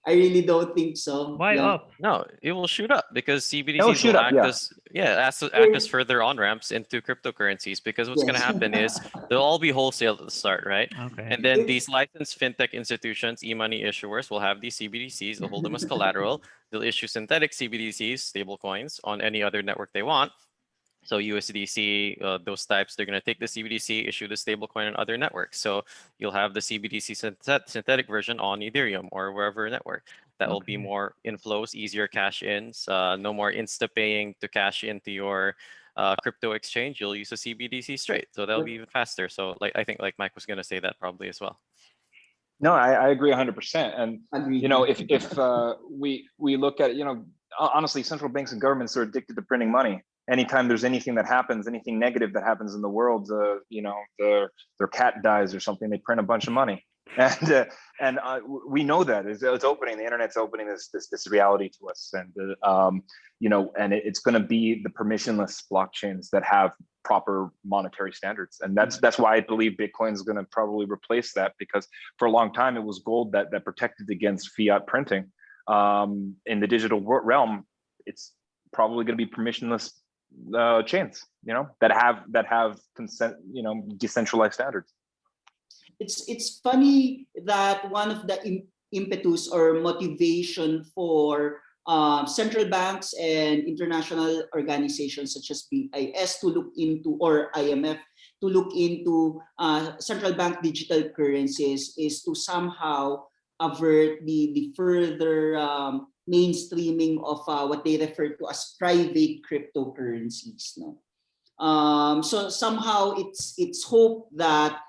I really don't think so. Why Yeah. up? No, it will shoot up because It'll CBDCs shoot will up, act yeah. as further on ramps into cryptocurrencies. Because what's going to Yes. happen is they'll all be wholesale at the start, right? Okay. And then these licensed fintech institutions, e-money issuers, will have these CBDCs. They'll hold them as collateral. They'll issue synthetic CBDCs, stable coins, on any other network they want. So USDC, those types, they're going to take the CBDC, issue the stablecoin on other networks. So you'll have the CBDC synthetic version on Ethereum or wherever network. That will be Okay. more inflows, easier cash ins, no more insta paying to cash into your crypto exchange. You'll use a CBDC straight. So that'll be even faster. So like I think like Mike was going to say that probably as well. No, I agree 100%. And Agreed. you know, if we look at, you know, honestly, central banks and governments are addicted to printing money. Anytime there's anything that happens, anything negative that happens in the world, you know, their cat dies or something, they print a bunch of money. And we know that it's opening. The internet's opening this reality to us, and you know, and it's going to be the permissionless blockchains that have proper monetary standards, and that's why I believe Bitcoin is going to probably replace that, because for a long time it was gold that protected against fiat printing. In the digital realm, it's probably going to be permissionless chains, you know, that have consent, you know, decentralized standards. It's funny that one of the impetus or motivation for central banks and international organizations such as BIS to look into, or IMF to look into central bank digital currencies is to somehow avert the further mainstreaming of what they refer to as private cryptocurrencies. No? So somehow it's hope that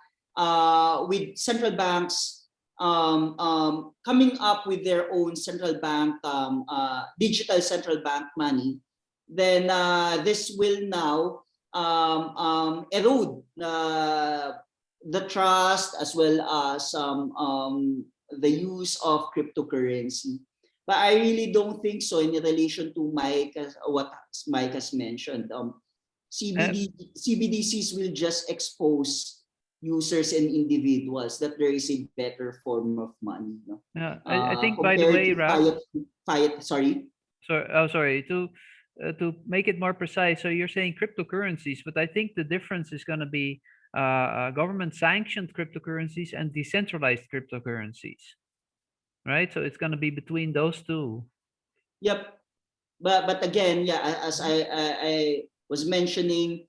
with central banks coming up with their own central bank, digital central bank money, then this will now erode the trust as well as the use of cryptocurrency. But I really don't think so in relation to what Mike has mentioned. CBDCs will just expose users and individuals that there is a better form of money. No? Yeah, I think by the way, Ralph, sorry. Sorry, to make it more precise. So you're saying cryptocurrencies, but I think the difference is going to be government sanctioned cryptocurrencies and decentralized cryptocurrencies, right? So it's going to be between those two. Yep, but again, yeah, as I was mentioning,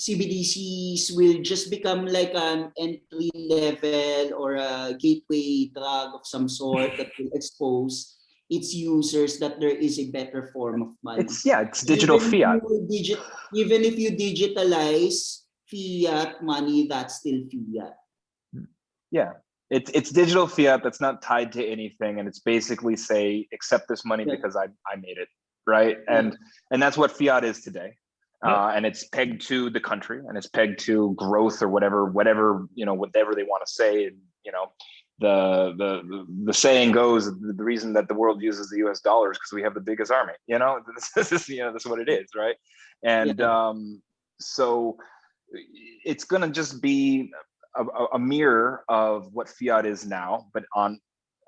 CBDCs will just become like an entry level or a gateway drug of some sort that will expose its users that there is a better form of money. It's digital fiat. Even if you digitalize fiat money, that's still fiat. Yeah, it's digital fiat that's not tied to anything, and it's basically say accept this money because I made it, right? And that's what fiat is today. And it's pegged to the country, and it's pegged to growth or whatever you know, whatever they want to say. And you know, the saying goes, the reason that the world uses the US dollar is because we have the biggest army. You know, this is what it is, right? And so it's gonna just be a mirror of what fiat is now, but on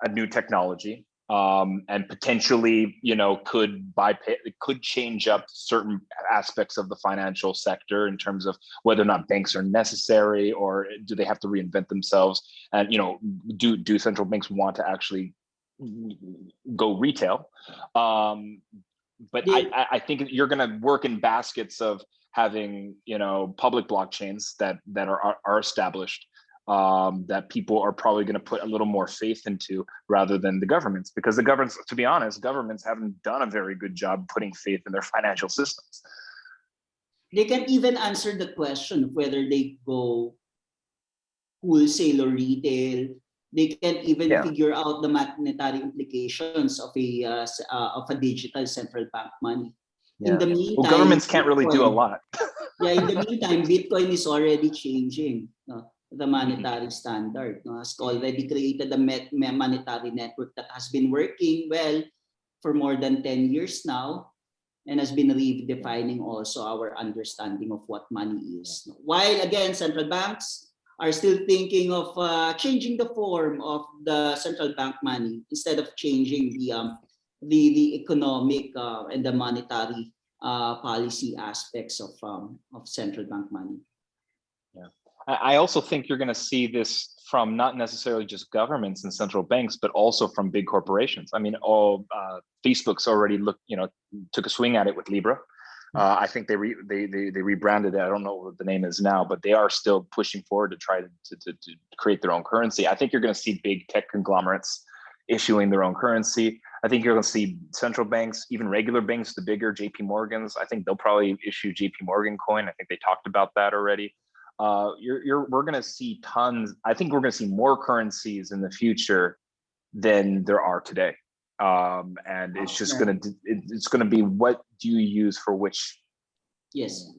a new technology. And potentially, you know, could change up certain aspects of the financial sector in terms of whether or not banks are necessary, or do they have to reinvent themselves? And you know, do central banks want to actually go retail? But I think you're going to work in baskets of having, you know, public blockchains that are established. That people are probably going to put a little more faith into rather than the governments, because the governments, to be honest, governments haven't done a very good job putting faith in their financial systems. They can even answer the question of whether they go wholesale or retail. They can even figure out the monetary implications of a digital central bank money. In the meantime, governments can't really do a lot. In the meantime, Bitcoin is already changing the monetary standard. Has already created a monetary network that has been working well for more than 10 years now, and has been redefining also our understanding of what money is. While again, central banks are still thinking of changing the form of the central bank money instead of changing the economic and the monetary policy aspects of central bank money. I also think you're going to see this from not necessarily just governments and central banks, but also from big corporations. I mean, Facebook's already took a swing at it with Libra. I think they rebranded it. I don't know what the name is now, but they are still pushing forward to try to create their own currency. I think you're going to see big tech conglomerates issuing their own currency. I think you're going to see central banks, even regular banks, the bigger JP Morgans. I think they'll probably issue JP Morgan coin. I think they talked about that already. We're going to see tons. I think we're going to see more currencies in the future than there are today. And it's just it's going to be, what do you use for which, Yes,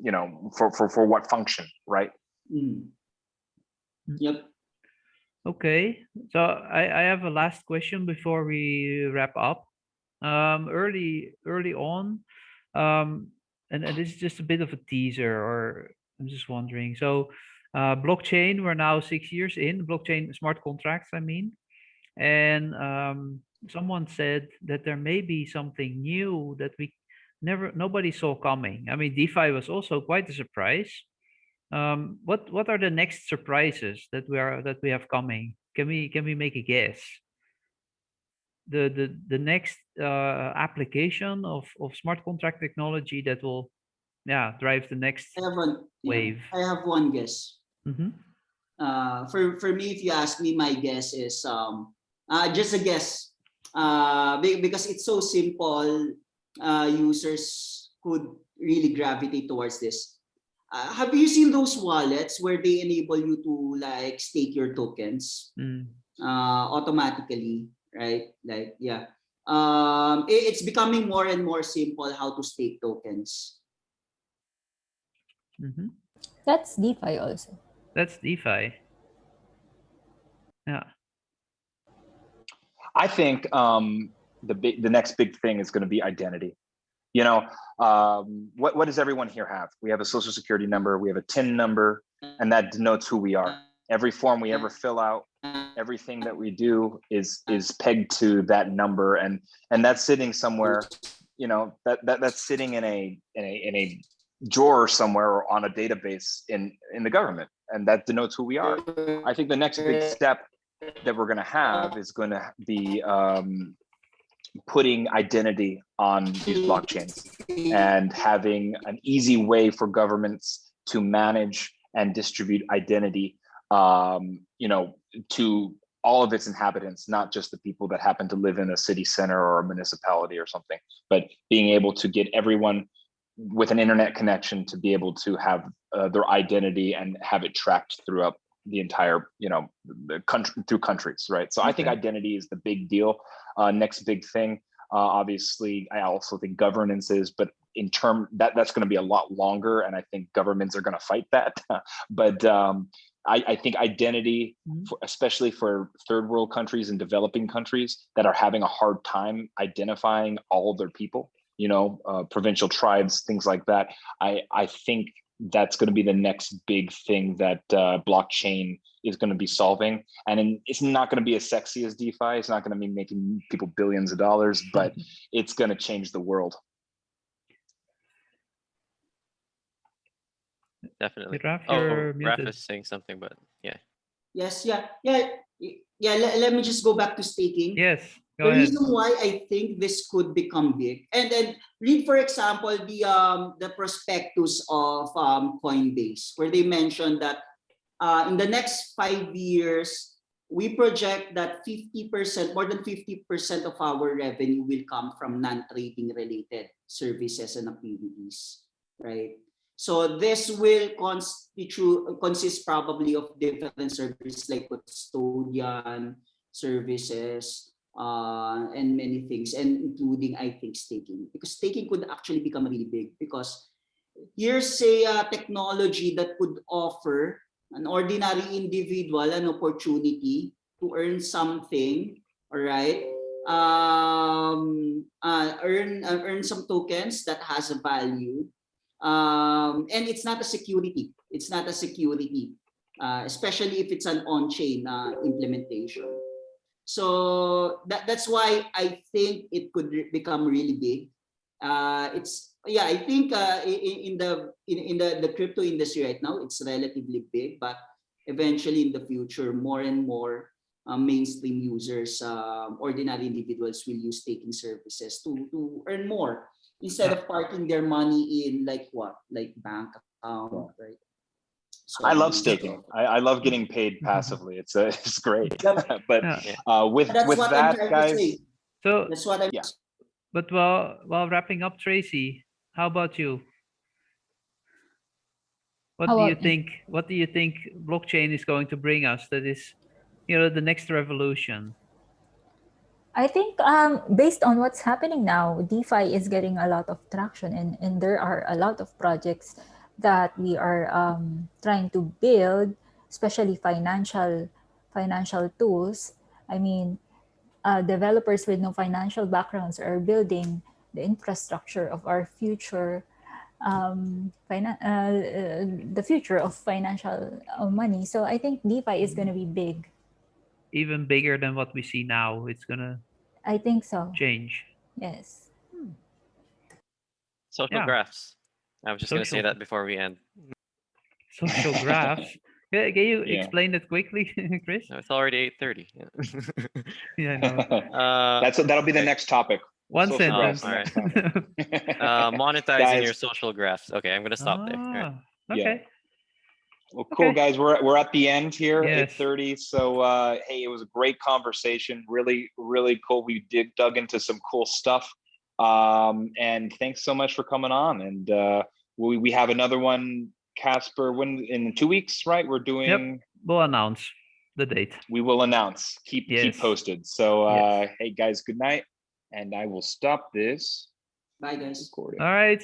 for what function, right? Yep. Okay, so I have a last question before we wrap up. Early on, and this is just a bit of a teaser, or I'm just wondering. So, blockchain, we're now 6 years in blockchain smart contracts, I mean, and someone said that there may be something new that nobody saw coming. I mean, DeFi was also quite a surprise. What are the next surprises that we have coming? Can we make a guess? The next application of smart contract technology that will drive the next wave. I have one guess. For me, if you ask me, my guess is just a guess, because it's so simple. Users could really gravitate towards this. Have you seen those wallets where they enable you to like stake your tokens automatically, right? Like, yeah. It's becoming more and more simple how to stake tokens. That's DeFi also. That's DeFi. Yeah. I think the next big thing is going to be identity. What does everyone here have? We have a social security number, we have a TIN number, and that denotes who we are. Every form we ever fill out, everything that we do is pegged to that number, and that's sitting somewhere, that's sitting in a drawer somewhere or on a database in the government, and that denotes who we are. I think the next big step that we're going to have is going to be putting identity on these blockchains and having an easy way for governments to manage and distribute identity, to all of its inhabitants, not just the people that happen to live in a city center or a municipality or something, but being able to get everyone with an internet connection to be able to have their identity and have it tracked throughout the entire, the country, through countries, right? So I think identity is the big deal. Next big thing, obviously, I also think governance is, but in term that's going to be a lot longer, and I think governments are going to fight that. But I think identity, especially for third world countries and developing countries that are having a hard time identifying all of their people, provincial tribes, things like that. I think that's going to be the next big thing that blockchain is going to be solving. And it's not going to be as sexy as DeFi. It's not going to be making people billions of dollars, but it's going to change the world. Definitely. Raph is saying something, but yeah. Yes, yeah. Let me just go back to staking. Yes. The reason why I think this could become big, and then read, for example, the prospectus of Coinbase, where they mentioned that in the next 5 years, we project that 50%, more than 50% of our revenue will come from non-trading related services and activities, right? So this will consist probably of different services like custodian services, and many things, and including, I think, staking, because staking could actually become really big, because here's a technology that could offer an ordinary individual an opportunity to earn something, all right, earn some tokens that has a value, and it's not a security. It's not a security, especially if it's an on-chain implementation. So that's why I think it could become really big. I think in the crypto industry right now, it's relatively big, but eventually in the future, more and more mainstream users, ordinary individuals, will use staking services to earn more. instead of parking their money in like what, like bank account, right? So I love staking. I love getting paid passively. It's great. Yep. But Yeah. with That's what I'm that, trying to guys, say. So, That's what I'm. Yeah. but while wrapping up, Tracy, how about you? What How do you about me? think? What do you think blockchain is going to bring us? That is, you know, the next revolution. I think based on what's happening now, DeFi is getting a lot of traction, and there are a lot of projects that we are trying to build, especially financial tools. I mean, developers with no financial backgrounds are building the infrastructure of our future, the future of financial money. So I think DeFi is going to be big. Even bigger than what we see now. It's gonna I think so. change. Yes. Social Yeah. graphs. I was just gonna say Social that before we end. social graphs. Can you Yeah. explain that quickly, Chris? No, it's already 8:30. Yeah, I know. That'll be the next topic. One Social graphs, sentence. the next topic. Monetizing your Guys, social graphs. Okay, I'm gonna stop there. All right. Okay. well, cool, Okay. guys. We're at the end here, Yes. 8:30. So hey, it was a great conversation. Really, really cool. We dug into some cool stuff. And thanks so much for coming on. And we have another one, Casper, when in 2 weeks, right? We're doing. Yep. We'll announce the date. We will announce. Keep Yes. posted. So Yes. hey guys, good night. And I will stop this Bye, guys. recording. All right.